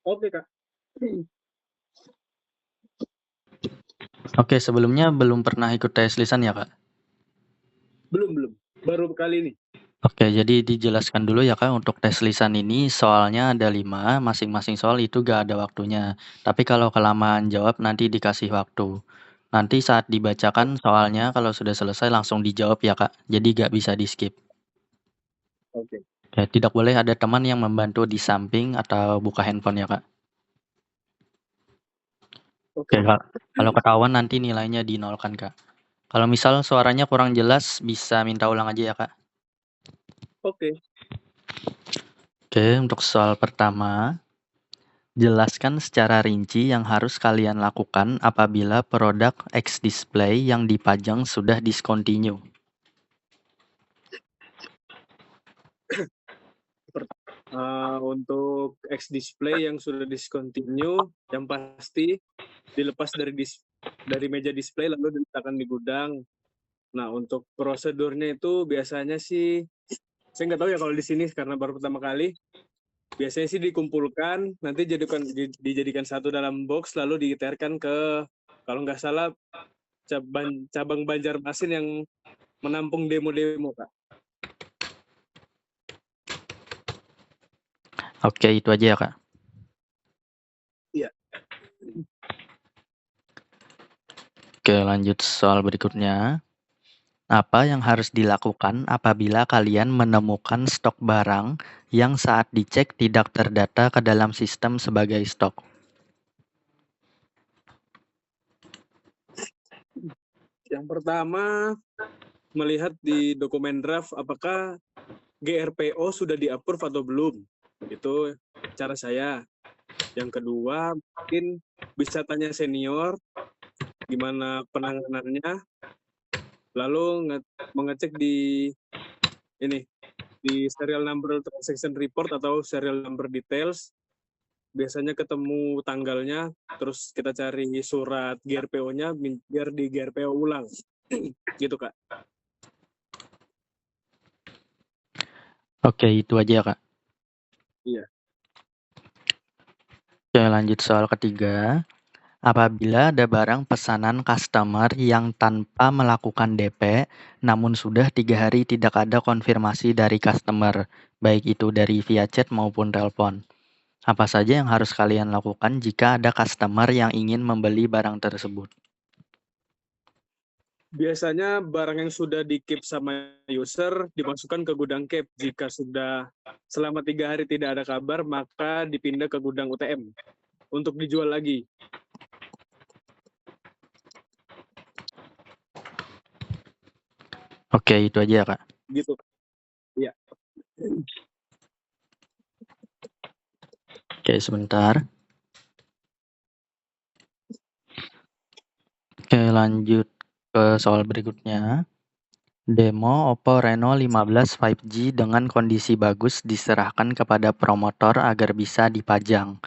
Oke, Kak. Oke, sebelumnya belum pernah ikut tes lisan ya, Kak? Belum. Baru kali ini. Oke, jadi dijelaskan dulu ya, Kak, untuk tes lisan ini soalnya ada 5, masing-masing soal itu gak ada waktunya. Tapi kalau kelamaan jawab nanti dikasih waktu. Nanti saat dibacakan soalnya kalau sudah selesai langsung dijawab ya, Kak. Jadi gak bisa di-skip. Oke. Oke, tidak boleh ada teman yang membantu di samping atau buka handphone ya, Kak. Oke, Oke. Kak. Kalau ketahuan nanti nilainya dinolkan, Kak. Kalau misal suaranya kurang jelas bisa minta ulang aja ya, Kak. Oke. Oke, untuk soal pertama, jelaskan secara rinci yang harus kalian lakukan apabila produk X display yang dipajang sudah discontinue. Untuk X display yang sudah discontinue, yang pasti dilepas dari meja display lalu diletakkan di gudang. Nah, untuk prosedurnya itu biasanya sih, saya nggak tahu ya kalau di sini karena baru pertama kali. Biasanya sih dikumpulkan, nanti dijadikan satu dalam box, lalu diterkan ke, kalau nggak salah, cabang Banjarmasin yang menampung demo-demo, Kak. Oke, itu aja ya, Kak. Iya. Oke, lanjut soal berikutnya. Apa yang harus dilakukan apabila kalian menemukan stok barang yang saat dicek tidak terdata ke dalam sistem sebagai stok? Yang pertama, melihat di dokumen draft apakah GRPO sudah di-approve atau belum. Itu cara saya. Yang kedua, mungkin bisa tanya senior gimana penanganannya, lalu mengecek di serial number transaction report atau serial number details. Biasanya ketemu tanggalnya, terus kita cari surat GRPO-nya biar di GRPO ulang. Gitu, Kak. Oke, itu aja ya, Kak. Iya. Oke, lanjut soal ketiga. Apabila ada barang pesanan customer yang tanpa melakukan DP, namun sudah 3 hari tidak ada konfirmasi dari customer, baik itu dari via chat maupun telepon. Apa saja yang harus kalian lakukan jika ada customer yang ingin membeli barang tersebut? Biasanya barang yang sudah di-keep sama user dimasukkan ke gudang keep. Jika sudah selama 3 hari tidak ada kabar, maka dipindah ke gudang UTM untuk dijual lagi. Oke, itu aja ya, Kak. Gitu. Iya. Oke, sebentar. Oke, lanjut ke soal berikutnya. Demo Oppo Reno 15 5G dengan kondisi bagus diserahkan kepada promotor agar bisa dipajang.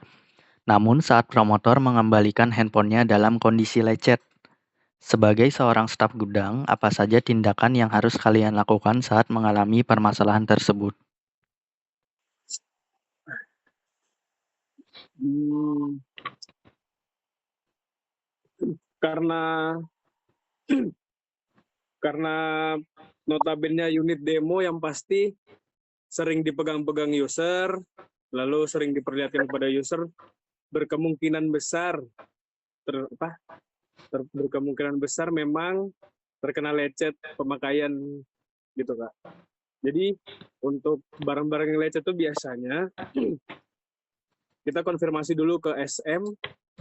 Namun saat promotor mengembalikan handphonenya dalam kondisi lecet. Sebagai seorang staf gudang, apa saja tindakan yang harus kalian lakukan saat mengalami permasalahan tersebut? Hmm, karena karena notabene unit demo yang pasti sering dipegang-pegang user, lalu sering diperlihatkan kepada user, berkemungkinan besar berkemungkinan besar memang terkena lecet pemakaian gitu, Kak. Jadi untuk barang-barang yang lecet itu biasanya kita konfirmasi dulu ke SM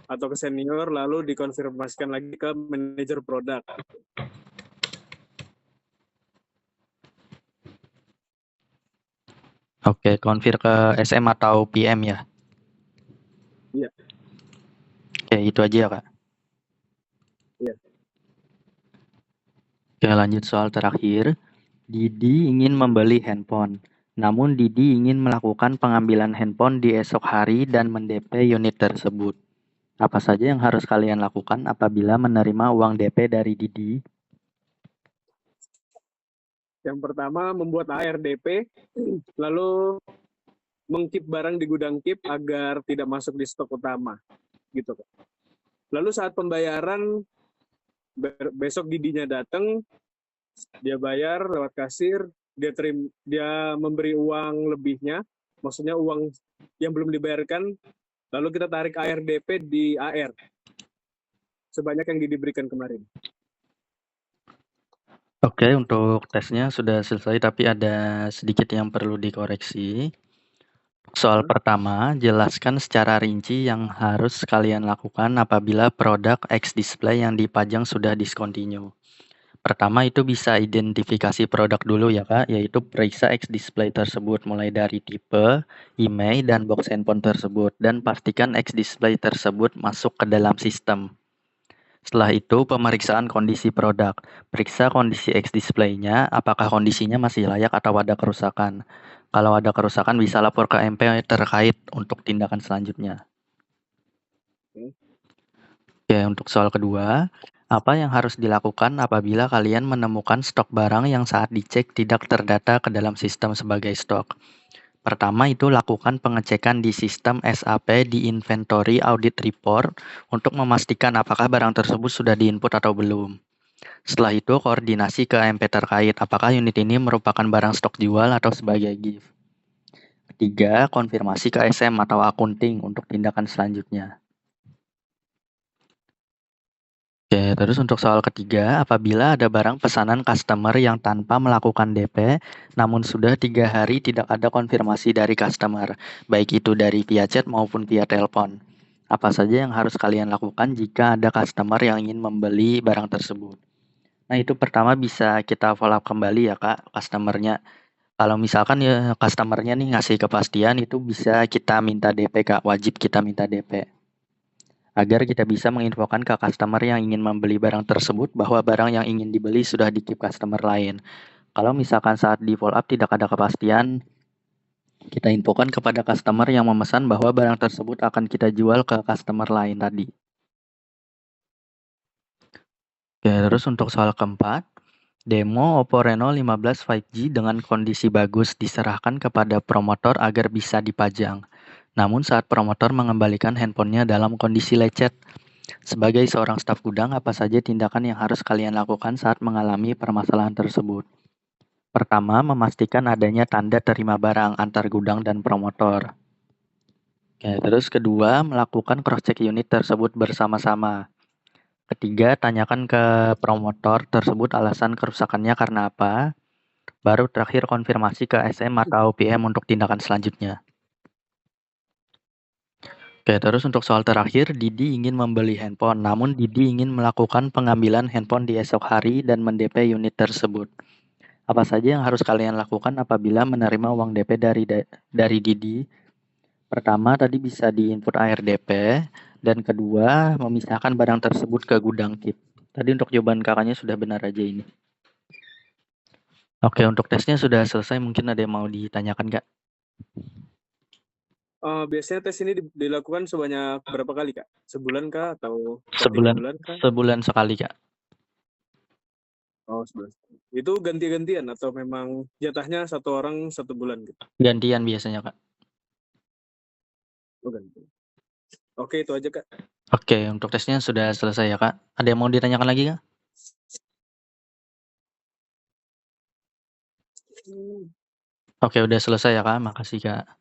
atau ke senior, lalu dikonfirmasikan lagi ke manajer produk. Oke, konfir ke SM atau PM ya? Iya. Oke, itu aja ya, Kak. Iya. Oke, lanjut soal terakhir. Didi ingin membeli handphone. Namun Didi ingin melakukan pengambilan handphone di esok hari dan mendp unit tersebut. Apa saja yang harus kalian lakukan apabila menerima uang DP dari Didi? Yang pertama membuat ARDP, lalu mengkeep barang di gudang keep agar tidak masuk di stok utama, gitu Kak. Lalu saat pembayaran besok Didinya datang, dia bayar lewat kasir, dia memberi uang lebihnya, maksudnya uang yang belum dibayarkan, lalu kita tarik ARDP di AR sebanyak yang diberikan kemarin. Oke, untuk tesnya sudah selesai, tapi ada sedikit yang perlu dikoreksi. Soal pertama, jelaskan secara rinci yang harus kalian lakukan apabila produk X display yang dipajang sudah discontinue. Pertama itu bisa identifikasi produk dulu ya Kak, yaitu periksa X display tersebut mulai dari tipe, IMEI, dan box handphone tersebut, dan pastikan X display tersebut masuk ke dalam sistem. Setelah itu, pemeriksaan kondisi produk. Periksa kondisi X display-nya, apakah kondisinya masih layak atau ada kerusakan. Kalau ada kerusakan, bisa lapor ke MP terkait untuk tindakan selanjutnya. Oke, untuk soal kedua, apa yang harus dilakukan apabila kalian menemukan stok barang yang saat dicek tidak terdata ke dalam sistem sebagai stok? Pertama itu lakukan pengecekan di sistem SAP di Inventory Audit Report untuk memastikan apakah barang tersebut sudah diinput atau belum. Setelah itu koordinasi ke MP terkait apakah unit ini merupakan barang stok jual atau sebagai gift. Ketiga, konfirmasi ke SM atau akunting untuk tindakan selanjutnya. Oke, terus untuk soal ketiga, apabila ada barang pesanan customer yang tanpa melakukan DP, namun sudah 3 hari tidak ada konfirmasi dari customer, baik itu dari via chat maupun via telepon. Apa saja yang harus kalian lakukan jika ada customer yang ingin membeli barang tersebut? Nah, itu pertama bisa kita follow up kembali ya Kak, customernya. Kalau misalkan ya customernya nih ngasih kepastian, itu bisa kita minta DP Kak, wajib kita minta DP. Agar kita bisa menginfokan ke customer yang ingin membeli barang tersebut bahwa barang yang ingin dibeli sudah di-keep customer lain. Kalau misalkan saat di follow up tidak ada kepastian, kita infokan kepada customer yang memesan bahwa barang tersebut akan kita jual ke customer lain tadi. Oke, terus untuk soal keempat, demo Oppo Reno 15 5G dengan kondisi bagus diserahkan kepada promotor agar bisa dipajang. Namun saat promotor mengembalikan handphonenya dalam kondisi lecet. Sebagai seorang staf gudang, apa saja tindakan yang harus kalian lakukan saat mengalami permasalahan tersebut? Pertama, memastikan adanya tanda terima barang antar gudang dan promotor. Oke, terus kedua, melakukan cross-check unit tersebut bersama-sama. Ketiga, tanyakan ke promotor tersebut alasan kerusakannya karena apa. Baru terakhir konfirmasi ke SM atau PM untuk tindakan selanjutnya. Oke, terus untuk soal terakhir, Didi ingin membeli handphone, namun Didi ingin melakukan pengambilan handphone di esok hari dan mendp unit tersebut. Apa saja yang harus kalian lakukan apabila menerima uang DP dari Didi? Pertama, tadi bisa diinput ARDP, dan kedua, memisahkan barang tersebut ke gudang keep. Tadi untuk jawaban kakaknya sudah benar aja ini. Oke, untuk tesnya sudah selesai, mungkin ada yang mau ditanyakan, Kak? Biasanya tes ini dilakukan sebanyak berapa kali Kak? Sebulan kah atau per 3 bulan kah? Sebulan sekali, Kak. Oh, sebulan. Itu ganti-gantian atau memang jatahnya satu orang 1 bulan gitu? Gantian biasanya, Kak. Oh, ganti. Oke, itu aja Kak. Oke, untuk tesnya sudah selesai ya Kak. Ada yang mau ditanyakan lagi Kak? Oke, udah selesai ya Kak. Makasih Kak.